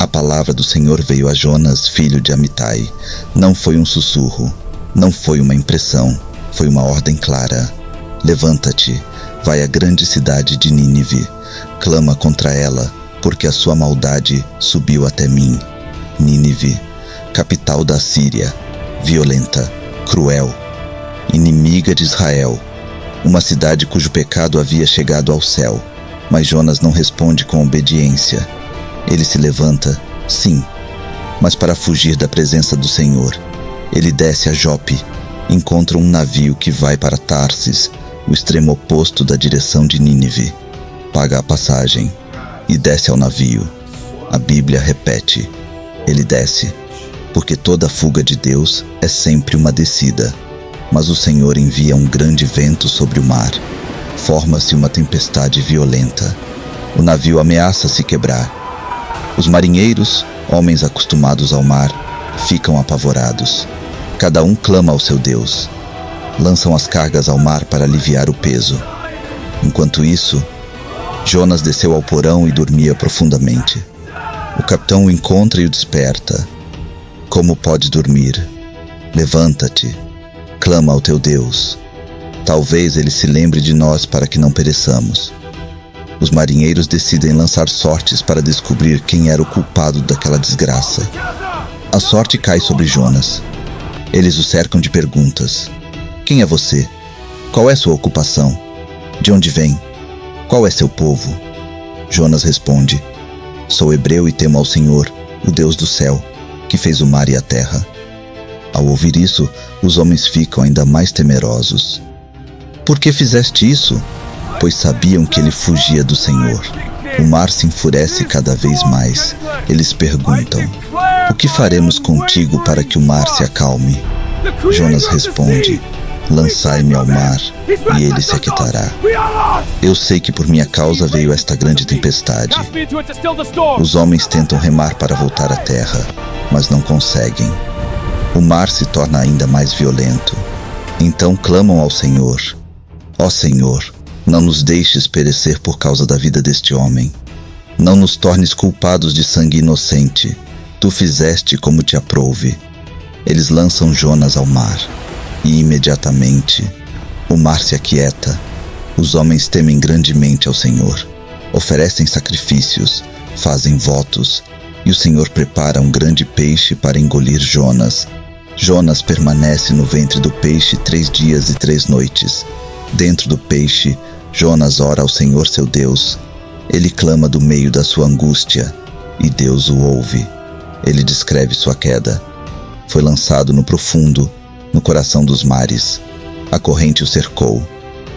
A palavra do Senhor veio a Jonas, filho de Amitai. Não foi um sussurro, não foi uma impressão, foi uma ordem clara. Levanta-te, vai à grande cidade de Nínive. Clama contra ela, porque a sua maldade subiu até mim. Nínive, capital da Síria, violenta, cruel, inimiga de Israel. Uma cidade cujo pecado havia chegado ao céu. Mas Jonas não responde com obediência. Ele se levanta, sim, mas para fugir da presença do Senhor. Ele desce a Jope, encontra um navio que vai para Tarsis, o extremo oposto da direção de Nínive. Paga a passagem e desce ao navio. A Bíblia repete: ele desce, porque toda fuga de Deus é sempre uma descida. Mas o Senhor envia um grande vento sobre o mar. Forma-se uma tempestade violenta. O navio ameaça se quebrar. Os marinheiros, homens acostumados ao mar, ficam apavorados. Cada um clama ao seu Deus. Lançam as cargas ao mar para aliviar o peso. Enquanto isso, Jonas desceu ao porão e dormia profundamente. O capitão o encontra e o desperta. Como podes dormir? Levanta-te, clama ao teu Deus. Talvez ele se lembre de nós para que não pereçamos. Os marinheiros decidem lançar sortes para descobrir quem era o culpado daquela desgraça. A sorte cai sobre Jonas. Eles o cercam de perguntas. Quem é você? Qual é sua ocupação? De onde vem? Qual é seu povo? Jonas responde: sou hebreu e temo ao Senhor, o Deus do céu, que fez o mar e a terra. Ao ouvir isso, os homens ficam ainda mais temerosos. Por que fizeste isso? Pois sabiam que ele fugia do Senhor. O mar se enfurece cada vez mais. Eles perguntam: o que faremos contigo para que o mar se acalme? Jonas responde: lançai-me ao mar, e ele se aquietará. Eu sei que por minha causa veio esta grande tempestade. Os homens tentam remar para voltar à terra, mas não conseguem. O mar se torna ainda mais violento. Então clamam ao Senhor: ó Senhor, não nos deixes perecer por causa da vida deste homem. Não nos tornes culpados de sangue inocente. Tu fizeste como te aprouve. Eles lançam Jonas ao mar, e imediatamente o mar se aquieta. Os homens temem grandemente ao Senhor. Oferecem sacrifícios, fazem votos, e o Senhor prepara um grande peixe para engolir Jonas. Jonas permanece no ventre do peixe 3 dias e 3 noites. Dentro do peixe, Jonas ora ao Senhor seu Deus. Ele clama do meio da sua angústia, e Deus o ouve. Ele descreve sua queda. Foi lançado no profundo, no coração dos mares. A corrente o cercou.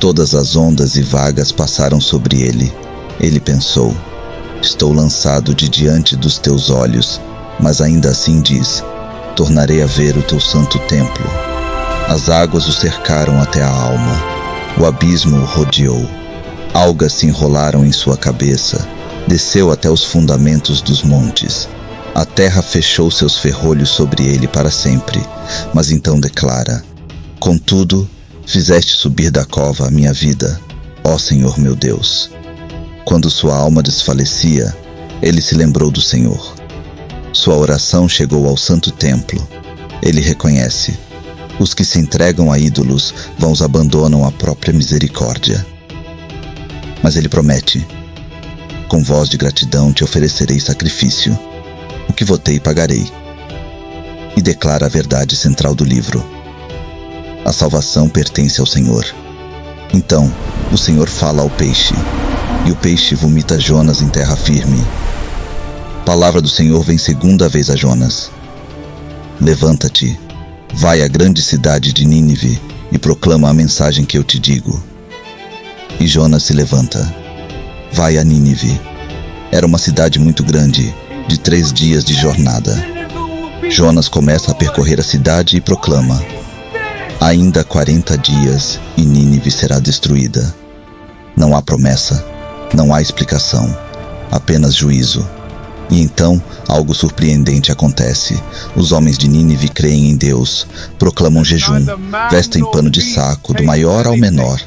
Todas as ondas e vagas passaram sobre ele. Ele pensou: estou lançado de diante dos teus olhos, mas ainda assim diz: tornarei a ver o teu santo templo. As águas o cercaram até a alma. O abismo o rodeou. Algas se enrolaram em sua cabeça. Desceu até os fundamentos dos montes. A terra fechou seus ferrolhos sobre ele para sempre. Mas então declara: contudo, fizeste subir da cova a minha vida, ó Senhor meu Deus. Quando sua alma desfalecia, ele se lembrou do Senhor. Sua oração chegou ao santo templo. Ele reconhece: os que se entregam a ídolos vãos abandonam a própria misericórdia. Mas ele promete: com voz de gratidão te oferecerei sacrifício. O que votei pagarei. E declara a verdade central do livro: a salvação pertence ao Senhor. Então o Senhor fala ao peixe, e o peixe vomita Jonas em terra firme. Palavra do Senhor vem segunda vez a Jonas: levanta-te, vai à grande cidade de Nínive e proclama a mensagem que eu te digo. E Jonas se levanta. Vai a Nínive. Era uma cidade muito grande, de 3 dias de jornada. Jonas começa a percorrer a cidade e proclama: ainda 40 dias e Nínive será destruída. Não há promessa, não há explicação, apenas juízo. E então, algo surpreendente acontece. Os homens de Nínive creem em Deus, proclamam jejum, vestem pano de saco, do maior ao menor.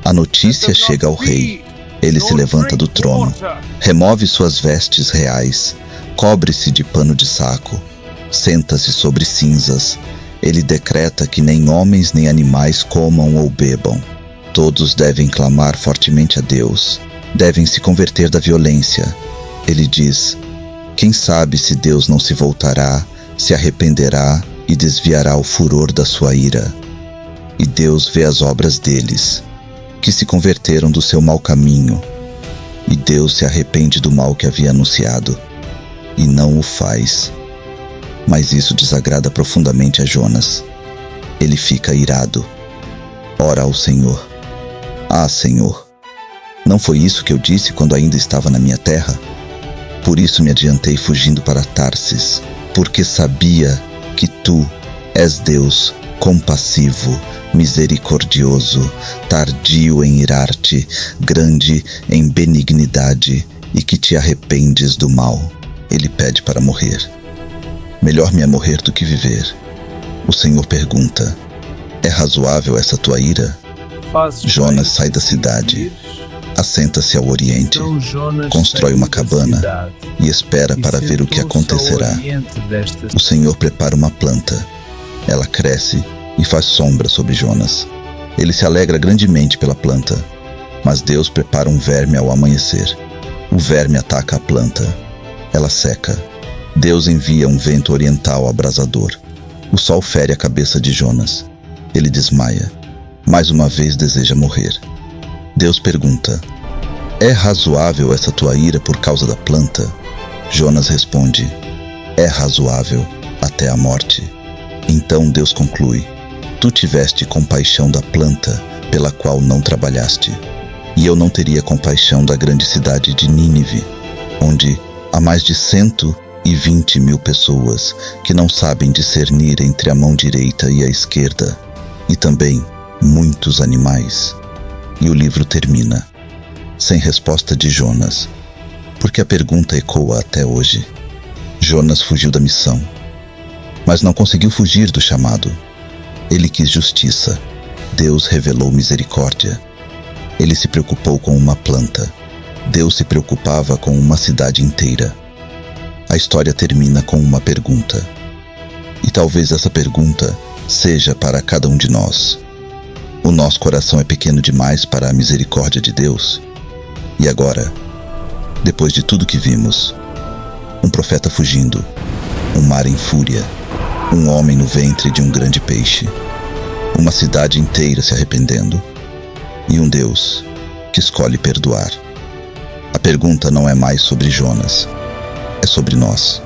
A notícia chega ao rei. Ele se levanta do trono, remove suas vestes reais, cobre-se de pano de saco, senta-se sobre cinzas. Ele decreta que nem homens nem animais comam ou bebam. Todos devem clamar fortemente a Deus, devem se converter da violência. Ele diz: quem sabe se Deus não se voltará, se arrependerá e desviará o furor da sua ira. E Deus vê as obras deles, que se converteram do seu mau caminho. E Deus se arrepende do mal que havia anunciado, e não o faz. Mas isso desagrada profundamente a Jonas. Ele fica irado. Ora ao Senhor: ah, Senhor, não foi isso que eu disse quando ainda estava na minha terra? Por isso me adiantei fugindo para Tarsis, porque sabia que tu és Deus compassivo, misericordioso, tardio em irar-te, grande em benignidade, e que te arrependes do mal. Ele pede para morrer. Melhor me é morrer do que viver. O Senhor pergunta: é razoável essa tua ira? Jonas sai da cidade, assenta-se ao oriente, constrói uma cabana e espera para ver o que acontecerá. O Senhor prepara uma planta. Ela cresce e faz sombra sobre Jonas. Ele se alegra grandemente pela planta, mas Deus prepara um verme ao amanhecer. O verme ataca a planta. Ela seca. Deus envia um vento oriental abrasador. O sol fere a cabeça de Jonas. Ele desmaia. Mais uma vez deseja morrer. Deus pergunta: é razoável essa tua ira por causa da planta? Jonas responde: é razoável até a morte. Então Deus conclui: tu tiveste compaixão da planta pela qual não trabalhaste, e eu não teria compaixão da grande cidade de Nínive, onde há mais de 120.000 pessoas que não sabem discernir entre a mão direita e a esquerda, e também muitos animais. E o livro termina sem resposta de Jonas, porque a pergunta ecoa até hoje. Jonas fugiu da missão, mas não conseguiu fugir do chamado. Ele quis justiça. Deus revelou misericórdia. Ele se preocupou com uma planta. Deus se preocupava com uma cidade inteira. A história termina com uma pergunta. E talvez essa pergunta seja para cada um de nós: o nosso coração é pequeno demais para a misericórdia de Deus? E agora, depois de tudo que vimos, um profeta fugindo, um mar em fúria, um homem no ventre de um grande peixe, uma cidade inteira se arrependendo, e um Deus que escolhe perdoar. A pergunta não é mais sobre Jonas, é sobre nós.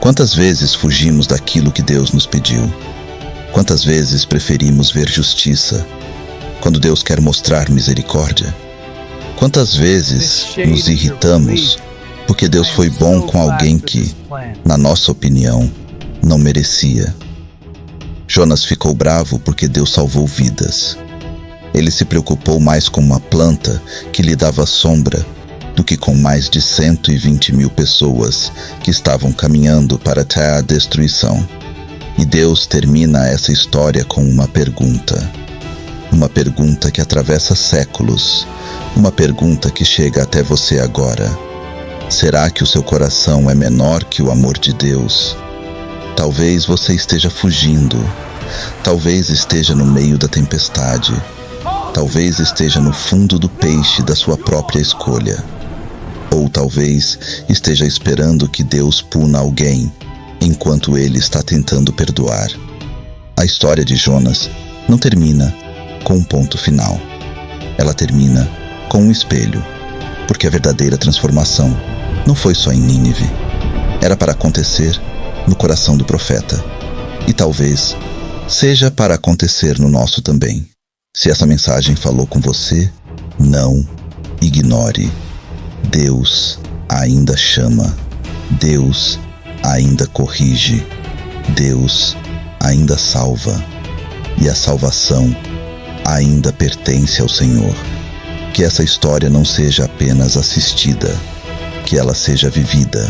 Quantas vezes fugimos daquilo que Deus nos pediu? Quantas vezes preferimos ver justiça quando Deus quer mostrar misericórdia? Quantas vezes nos irritamos porque Deus foi bom com alguém que, na nossa opinião, não merecia? Jonas ficou bravo porque Deus salvou vidas. Ele se preocupou mais com uma planta que lhe dava sombra do que com mais de 120.000 pessoas que estavam caminhando para até a destruição. E Deus termina essa história com uma pergunta. Uma pergunta que atravessa séculos. Uma pergunta que chega até você agora. Será que o seu coração é menor que o amor de Deus? Talvez você esteja fugindo. Talvez esteja no meio da tempestade. Talvez esteja no fundo do peixe da sua própria escolha. Ou talvez esteja esperando que Deus puna alguém, enquanto ele está tentando perdoar. A história de Jonas não termina com um ponto final. Ela termina com um espelho, porque a verdadeira transformação não foi só em Nínive. Era para acontecer no coração do profeta. E talvez seja para acontecer no nosso também. Se essa mensagem falou com você, não ignore. Deus ainda chama. Deus ainda corrige. Deus ainda salva. E a salvação ainda pertence ao Senhor. Que essa história não seja apenas assistida, que ela seja vivida.